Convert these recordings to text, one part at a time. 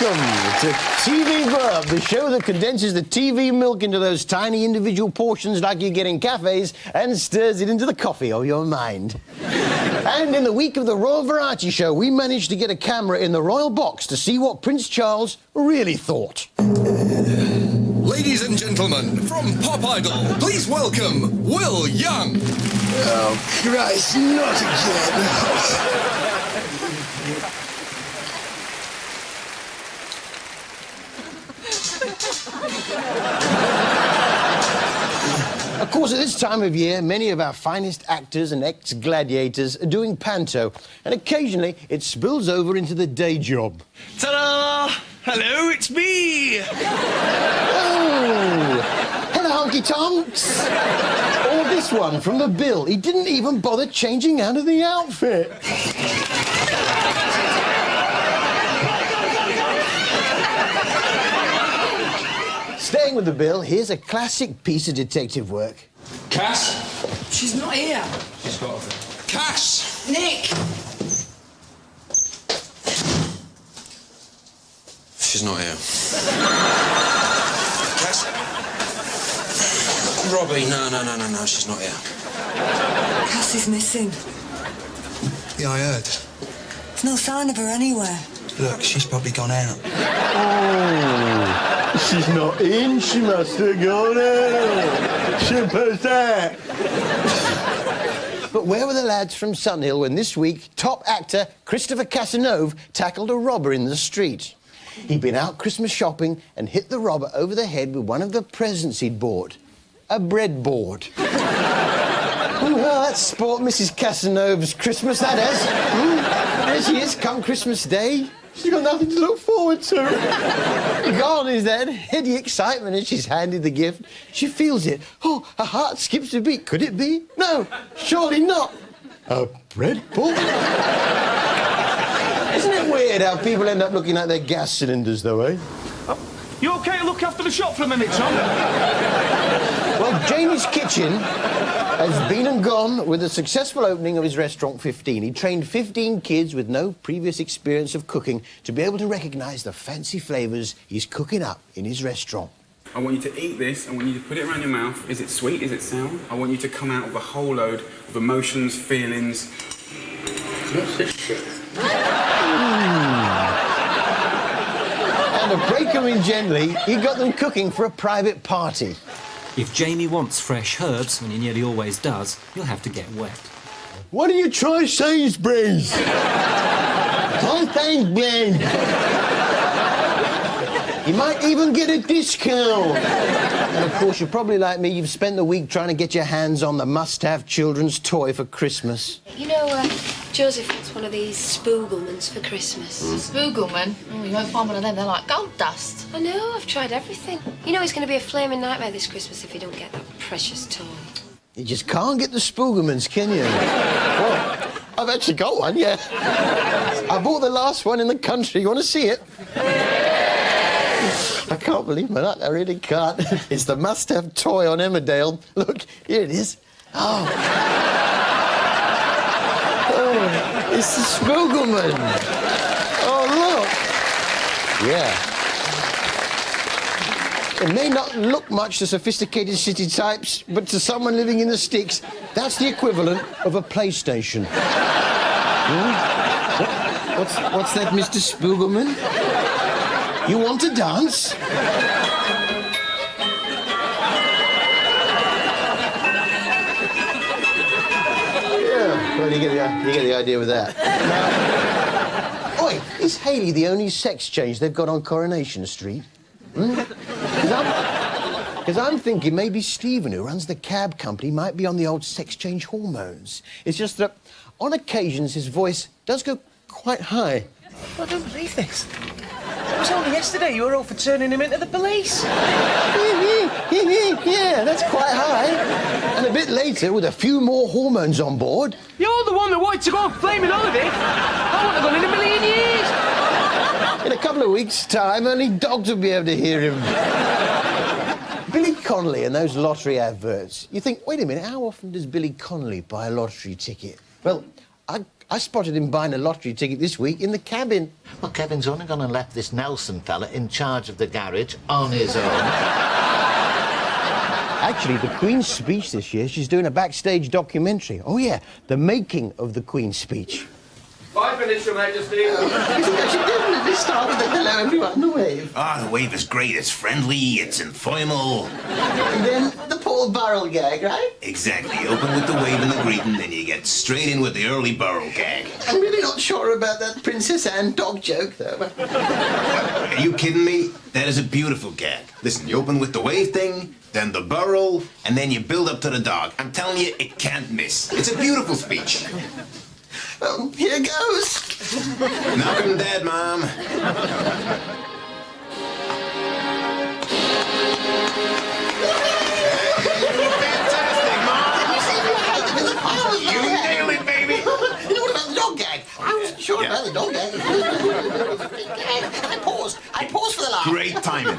Welcome to TV Burp, the show that condenses the TV milk into those tiny individual portions like you get in cafes and stirs it into the coffee of your mind. And in the week of the Royal Variety Show, we managed to get a camera in the royal box to see what Prince Charles really thought. Ladies and gentlemen, from Pop Idol, please welcome Will Young. Oh, Christ, not again. Of course, at this time of year, many of our finest actors and ex-gladiators are doing panto, and occasionally it spills over into the day job. Ta-da! Hello, it's me! Oh! Hello, Honky Tonks! Or this one from the bill. He didn't even bother changing out of the outfit. Staying with the bill, here's a classic piece of detective work. Cass? She's not here. She's got her. Cass! Nick! She's not here. Cass? Robbie, no, she's not here. Cass is missing. Yeah, I heard. There's no sign of her anywhere. Look, she's probably gone out. Oh, she's not in. She must have gone out. Simple as that. But where were the lads from Sunhill when this week top actor Christopher Casanova tackled a robber in the street? He'd been out Christmas shopping and hit the robber over the head with one of the presents he'd bought. A breadboard. Well, that's sport Mrs. Casanova's Christmas, that is. There she is, come Christmas Day. She's got nothing to look forward to. Gone is that heady excitement as she's handed the gift. She feels it. Oh, her heart skips a beat. Could it be? No, surely not. A breadboard? Isn't it weird how people end up looking like their gas cylinders, though, eh? You OK to look after the shop for a minute, Tom? Well, Jamie's Kitchen has been and gone with the successful opening of his restaurant 15. He trained 15 kids with no previous experience of cooking to be able to recognise the fancy flavours he's cooking up in his restaurant. I want you to eat this, and when you put it around your mouth, is it sweet, is it sour? I want you to come out with a whole load of emotions, feelings. What's this shit? And to break them in gently, he got them cooking for a private party. If Jamie wants fresh herbs, and he nearly always does, he'll have to get wet. Why don't you try Sainsbury's? Try Sainsbury's. You might even get a discount. And, of course, you're probably like me. You've spent the week trying to get your hands on the must-have children's toy for Christmas. You know, Joseph wants one of these Spoogelmans for Christmas. Spoogelman? Oh, you won't find one of them. They're like gold dust. I know, I've tried everything. You know it's going to be a flaming nightmare this Christmas if you don't get that precious toy. You just can't get the Spoogelmans, can you? Well, I've actually got one, yeah. I bought the last one in the country. You want to see it? I can't believe my luck, I really can't. It's the must-have toy on Emmerdale. Look, here it is. Oh. Oh, it's the Spoogelman. Oh, look. Yeah. It may not look much to sophisticated city types, but to someone living in the sticks, that's the equivalent of a PlayStation. What's that, Mr. Spoogelman? You want to dance? Yeah, well, you get the idea with that. Oi, is Hayley the only sex change they've got on Coronation Street? Because I'm thinking maybe Stephen, who runs the cab company, might be on the old sex change hormones. It's just that on occasions his voice does go quite high. I don't believe this. It was only yesterday you were all for turning him into the police. Yeah, that's quite high. And a bit later, with a few more hormones on board... You're the one that wanted to go on flaming holiday. I wouldn't have gone in a million years. In a couple of weeks' time, only dogs will be able to hear him. Billy Connolly and those lottery adverts. You think, wait a minute, how often does Billy Connolly buy a lottery ticket? Well, I spotted him buying a lottery ticket this week in the cabin. Well, Kevin's only gone and left this Nelson fella in charge of the garage on his own. Actually, the Queen's speech this year, she's doing a backstage documentary. Oh, yeah, the making of the Queen's speech. 5 minutes, Your Majesty. She definitely start with the hello, everyone, the wave. Ah, the wave is great. It's friendly, it's informal. And then the Paul Burrell gag, right? Exactly. You open with the wave and the greeting, then you get straight in with the early Burrell gag. I'm really not sure about that Princess Anne dog joke, though. Are you kidding me? That is a beautiful gag. Listen, you open with the wave thing, then the Burrell, and then you build up to the dog. I'm telling you, it can't miss. It's a beautiful speech. Well, here goes. Knock 'em dead, Mom. Fantastic, Mom. You nailed it, baby. You know what about the dog gag? I wasn't sure about the dog gag. I paused for the laugh. Great timing.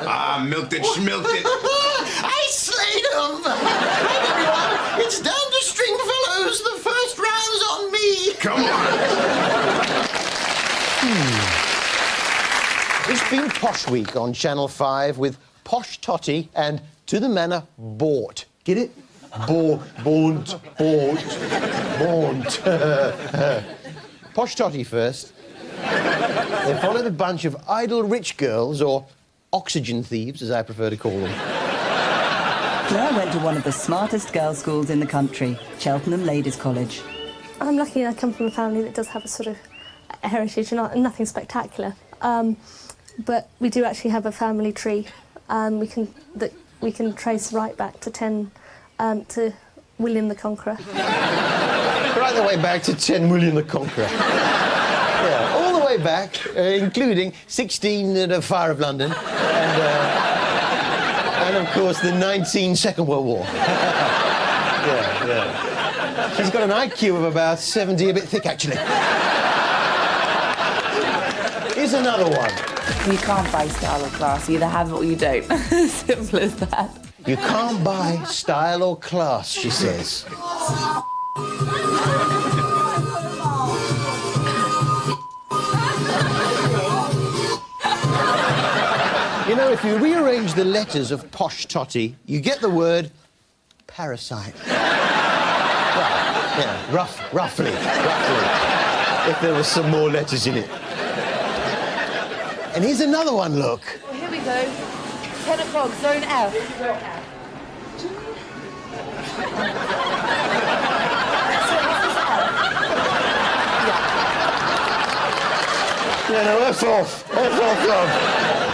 Ah, milked it, schmilked it. I slayed him. Right, everyone. It's down to Stringfellows. The first round's on me. Come on. It's been Posh Week on Channel 5 with Posh Totty and To the Manor Bought. Get it? Bought. Posh Totty first. They followed a bunch of idle rich girls, or oxygen thieves, as I prefer to call them. Claire went to one of the smartest girls' schools in the country, Cheltenham Ladies' College. I'm lucky I come from a family that does have a sort of heritage and nothing spectacular. But we do actually have a family tree we can trace right back to William the Conqueror. Right the way back to 10 William the Conqueror. Yeah, all the way back, including 16 at the Fire of London and of course, the 19 Second World War. Yeah. She's got an IQ of about 70, a bit thick, actually. Here's another one. You can't buy style or class. You either have it or you don't. Simple as that. You can't buy style or class, she says. You know, if you rearrange the letters of Posh Totty, you get the word parasite. Well, yeah, roughly. If there were some more letters in it. And here's another one, look. Well, here we go. 10 o'clock, zone F. Yeah, no, F off, love.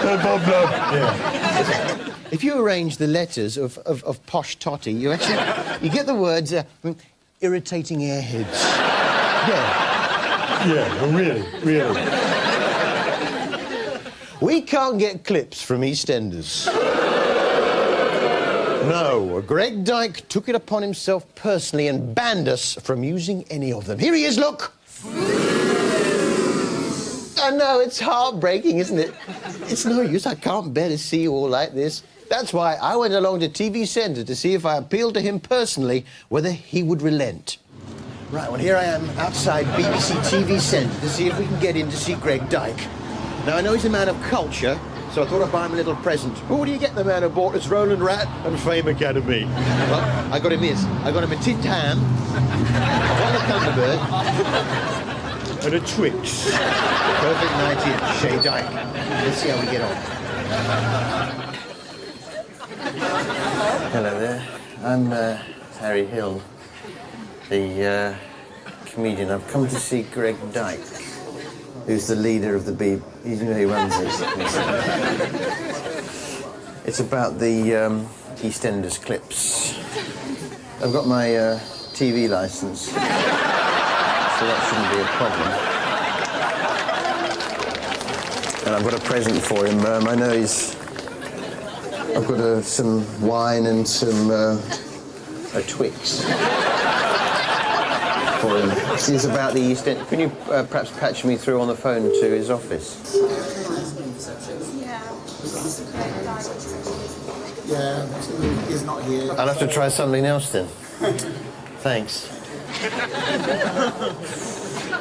Yeah. If you arrange the letters of Posh Totty, you get the words irritating airheads. Yeah, really. We can't get clips from EastEnders. No, Greg Dyke took it upon himself personally and banned us from using any of them. Here he is, look. I know, it's heartbreaking, isn't it? It's no use, I can't bear to see you all like this. That's why I went along to TV Centre to see if I appealed to him personally whether he would relent. Right, well, here I am outside BBC TV Centre to see if we can get in to see Greg Dyke. Now, I know he's a man of culture, so I thought I'd buy him a little present. What do you get the man who bought us Roland Rat and Fame Academy? Well, I got him this. I got him a tinned ham, a Thunderbird, and a Twix. Perfect 90th, Shay Dyke. Let's see how we get on. Hello there. I'm Harry Hill, the comedian. I've come to see Greg Dyke, who's the leader of the BBC. You know, he runs it. It's about the EastEnders clips. I've got my TV licence, so that shouldn't be a problem. And I've got a present for him. I know I've got some wine and some a Twix for him. It's about the East End. Can you perhaps patch me through on the phone to his office? Yeah, he's not here. I'll have to try something else then. Thanks.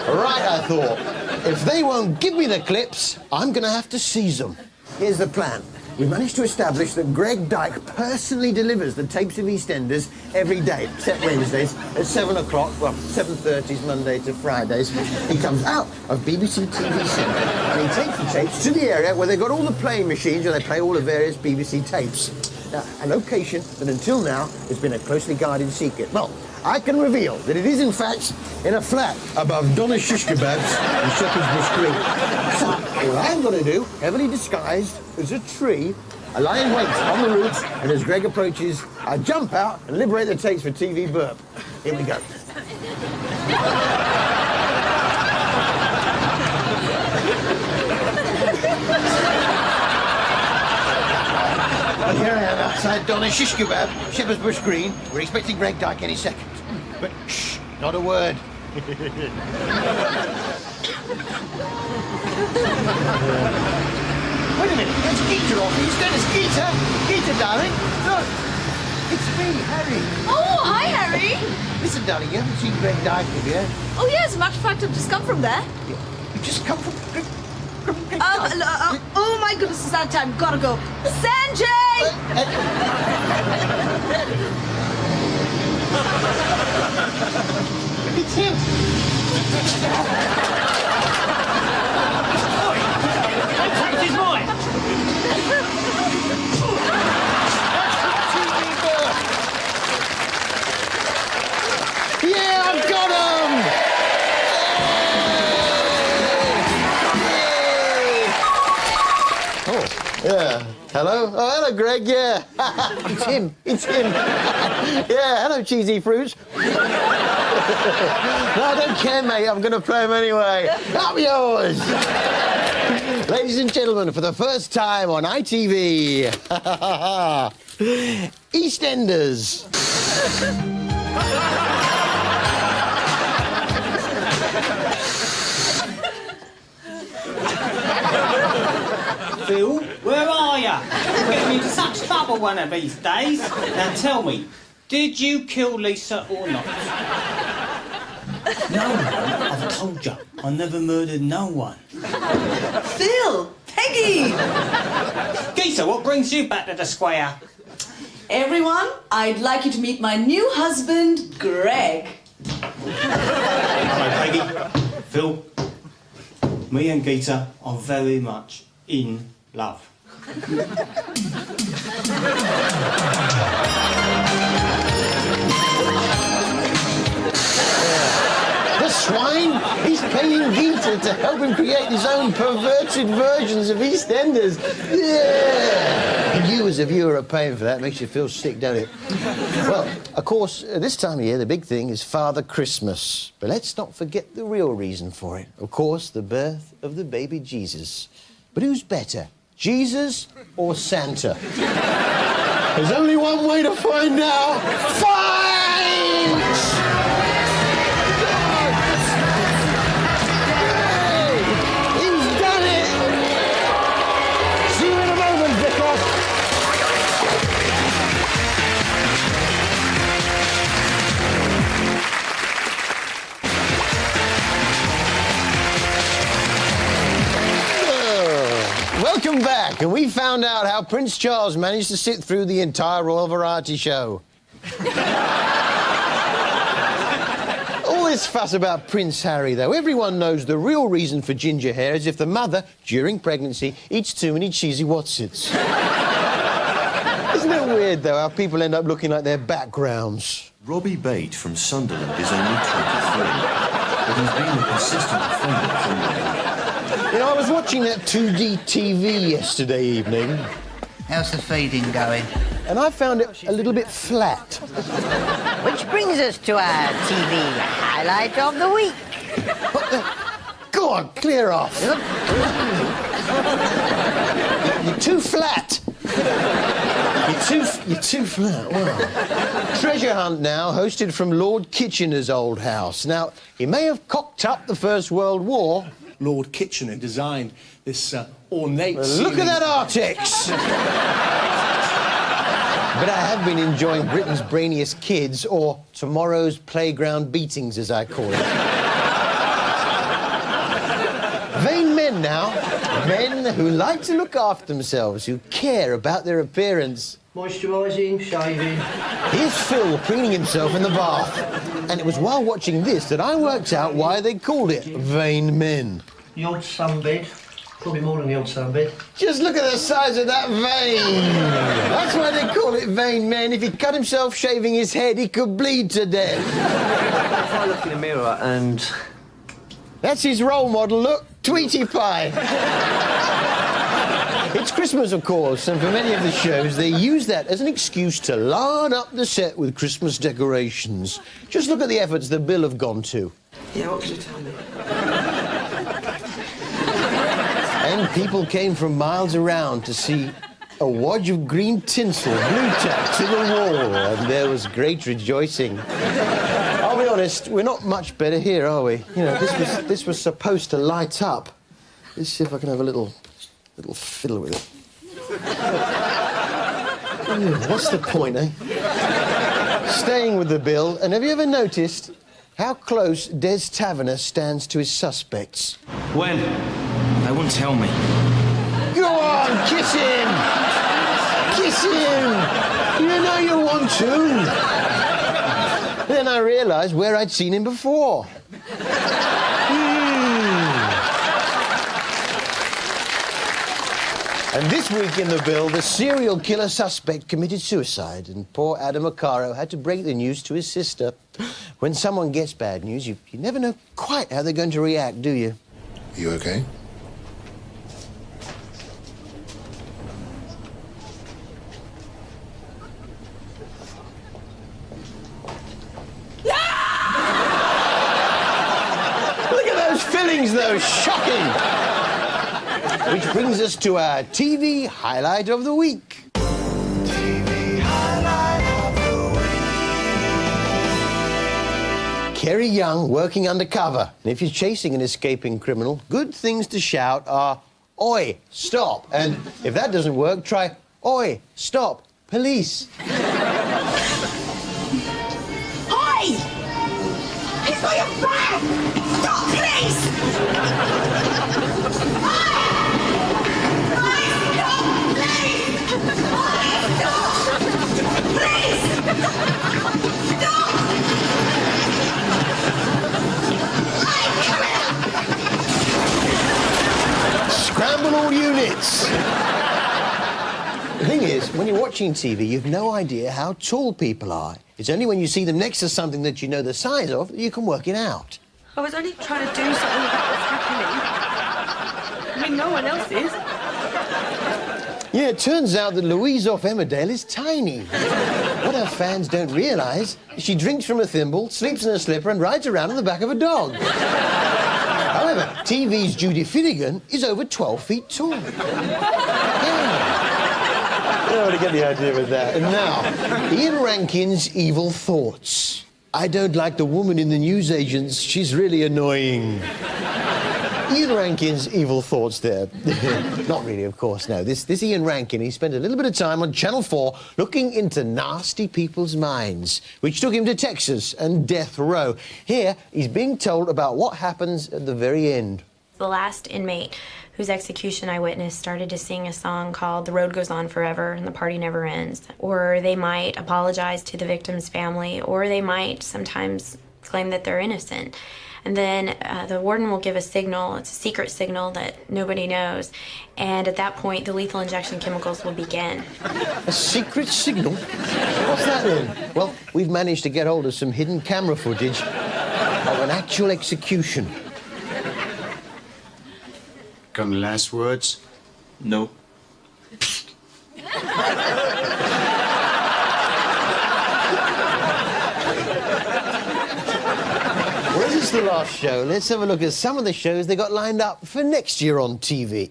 Right, I thought. If they won't give me the clips, I'm going to have to seize them. Here's the plan. We managed to establish that Greg Dyke personally delivers the tapes of EastEnders every day, except Wednesdays, at 7 o'clock, well, 7:30 Monday to Fridays. He comes out of BBC TV Centre and he takes the tapes to the area where they've got all the playing machines where they play all the various BBC tapes. Now, a location that until now has been a closely guarded secret. Well, I can reveal that it is, in fact, in a flat above Donna Shish Kebabs in Shepherd's Bush Green. So, all I'm going to do, heavily disguised as a tree, I lie in wait on the roots, and as Greg approaches, I jump out and liberate the tapes for TV Burp. Here we go. Here I am outside Donna Shish Kebab, Shepherd's Bush Green. We're expecting Greg Dyke any second. But shh, not a word. Wait a minute, that's Geeta off. He's going to Geeta. Geeta, darling. Look, it's me, Harry. Oh, hi, Harry. Listen, darling, you haven't seen Greg Dyke, have you? Oh, yeah, as a matter of fact, I've just come from there. You just come from Greg Oh, my goodness, it's that time. Gotta go. Sanjay! It's him. It's his boy. Yeah, I've got him! Oh, yeah. Hello? Oh, hello, Greg, yeah. It's him. It's him. Yeah, hello, cheesy fruits. No, I don't care, mate. I'm going to play him anyway. Up yours! Ladies and gentlemen, for the first time on ITV, EastEnders. Phil, where are you? You're getting into such trouble one of these days. Now tell me, did you kill Lisa or not? No, I've told you, I never murdered no one. Phil! Peggy! Geeta, what brings you back to the square? Everyone, I'd like you to meet my new husband, Greg. Hello, Peggy. Phil, me and Geeta are very much in love. The swine! He's paying Geeta to help him create his own perverted versions of EastEnders. Yeah! And you, as a viewer, are paying for that. Makes you feel sick, don't it? Well, of course, this time of year, the big thing is Father Christmas. But let's not forget the real reason for it. Of course, the birth of the baby Jesus. But who's better, Jesus or Santa? There's only one way to find out. Fight! He's done it! See you in a moment, Vickers. Welcome back, and we found out how Prince Charles managed to sit through the entire Royal Variety Show. All this fuss about Prince Harry, though, everyone knows the real reason for ginger hair is if the mother, during pregnancy, eats too many cheesy Wotsits. Isn't it weird, though, how people end up looking like their backgrounds? Robbie Bate from Sunderland is only 23, but he's been a consistent defender from there. You know, I was watching that 2D TV yesterday evening. How's the feeding going? And I found it a little bit flat. Which brings us to our TV highlight of the week. Go on, clear off. You're too flat. You're too flat. Wow. Treasure hunt now, hosted from Lord Kitchener's old house. Now, he may have cocked up the First World War. Lord Kitchener designed this ornate... Look at that Artex! But I have been enjoying Britain's brainiest kids, or tomorrow's playground beatings, as I call it. Vain men now. Men who like to look after themselves, who care about their appearance. Moisturising, shaving. Here's Phil preening himself in the bath. And it was while watching this that I worked out why they called it vain men. The odd sunbed. Probably more than the old sunbed. Just look at the size of that vein. That's why they call it vain men. If he cut himself shaving his head, he could bleed to death. If I look in the mirror and... That's his role model, look. Tweety Pie. It's Christmas, of course, and for many of the shows, they use that as an excuse to lard up the set with Christmas decorations. Just look at the efforts the Bill have gone to. Yeah, what could you tell me? And people came from miles around to see a wodge of green tinsel blue-tacked to the wall, and there was great rejoicing. I'll be honest, we're not much better here, are we? You know, this was supposed to light up. Let's see if I can have a little fiddle with it. What's the point, eh? Staying with the Bill, and have you ever noticed how close Des Taverner stands to his suspects? When? They wouldn't tell me. Go on, kiss him! Kiss him! You know you want to. Then I realised where I'd seen him before. And this week in the Bill, the serial killer suspect committed suicide, and poor Adam O'Caro had to break the news to his sister. When someone gets bad news, you never know quite how they're going to react, do you? You okay? Look at those fillings, though. Shocking. Which brings us to our TV highlight of the week. TV highlight of the week. Kerry Young working undercover. And if you're chasing an escaping criminal, good things to shout are, "Oi, stop." And if that doesn't work, try, "Oi, stop, police." Oi! He's got your back! Stop, please! Scramble all units! The thing is, when you're watching TV, you've no idea how tall people are. It's only when you see them next to something that you know the size of that you can work it out. I was only trying to do something about what's happening. I mean, no one else is. Yeah, it turns out that Louise off Emmerdale is tiny. What our fans don't realise is she drinks from a thimble, sleeps in a slipper and rides around on the back of a dog. However, TV's Judy Finnegan is over 12 feet tall. Yeah. You know, to get the idea with that. And now, Ian Rankin's evil thoughts. I don't like the woman in the newsagents. She's really annoying. Ian Rankin's evil thoughts there. Not really, of course, no. This Ian Rankin, he spent a little bit of time on Channel 4 looking into nasty people's minds, which took him to Texas and death row. Here, he's being told about what happens at the very end. The last inmate whose execution I witnessed started to sing a song called "The Road Goes On Forever and the Party Never Ends." Or they might apologize to the victim's family, or they might sometimes claim that they're innocent. And then the warden will give a signal, it's a secret signal that nobody knows, and at that point the lethal injection chemicals will begin. A secret signal? What's that then? Well, we've managed to get hold of some hidden camera footage of an actual execution. Got any last words? No. Well, this is the last show. Let's have a look at some of the shows they got lined up for next year on TV.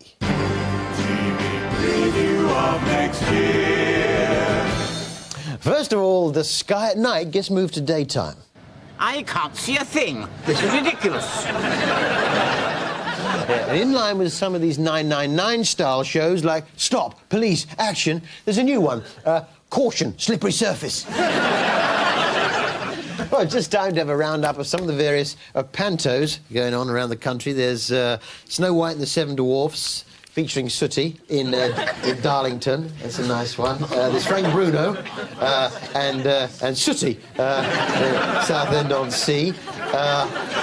Preview of next year. First of all, The Sky at Night gets moved to daytime. I can't see a thing. This is ridiculous. Yeah, and in line with some of these 999 style shows like Stop, Police, Action, there's a new one, Caution, slippery surface. Well, just time to have a roundup of some of the various pantos going on around the country. There's Snow White and the Seven Dwarfs, featuring Sooty in Darlington. That's a nice one. There's Frank Bruno and Sooty, Southend-on-Sea.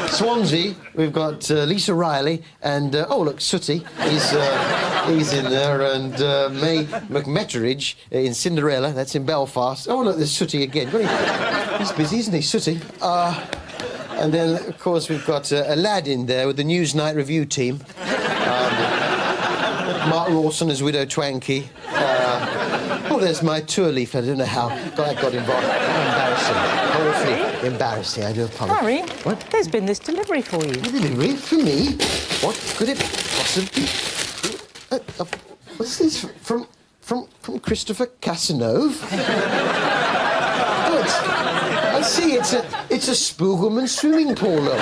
Swansea, we've got Lisa Riley and, oh, look, Sooty. He's in there. And May McMetteridge in Cinderella. That's in Belfast. Oh, look, there's Sooty again. He's busy, isn't he, Sooty? And then, of course, we've got a lad in there with the Newsnight review team. Mark Rawson as Widow Twankey. Oh, there's my tour leaf. I don't know how that got involved. Embarrassing. Horribly embarrassing. I do apologise. Harry, what? There's been this delivery for you. A delivery? For me? What could it possibly... what's this? From Christopher Casanova? Oh, I see. It's a Spoogelman swimming pool, though.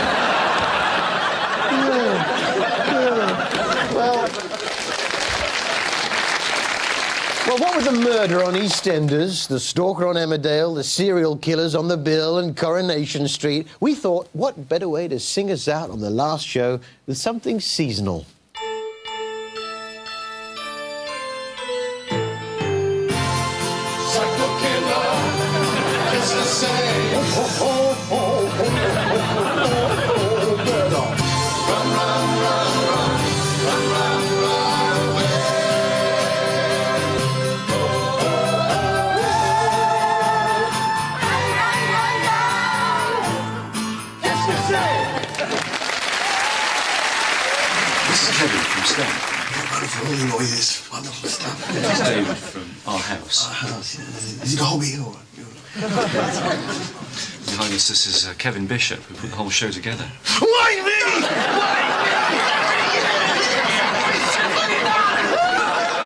Well, what with the murder on EastEnders, the stalker on Emmerdale, the serial killers on the Bill and Coronation Street, we thought, what better way to sing us out on the last show with something seasonal. Kevin from Stan. Wonderful, all the noises, wonderful stuff. This is David from our house. Our house, yeah. Is it a hobby or...? Behind us, this is Kevin Bishop, who put the whole show together. Why me? Why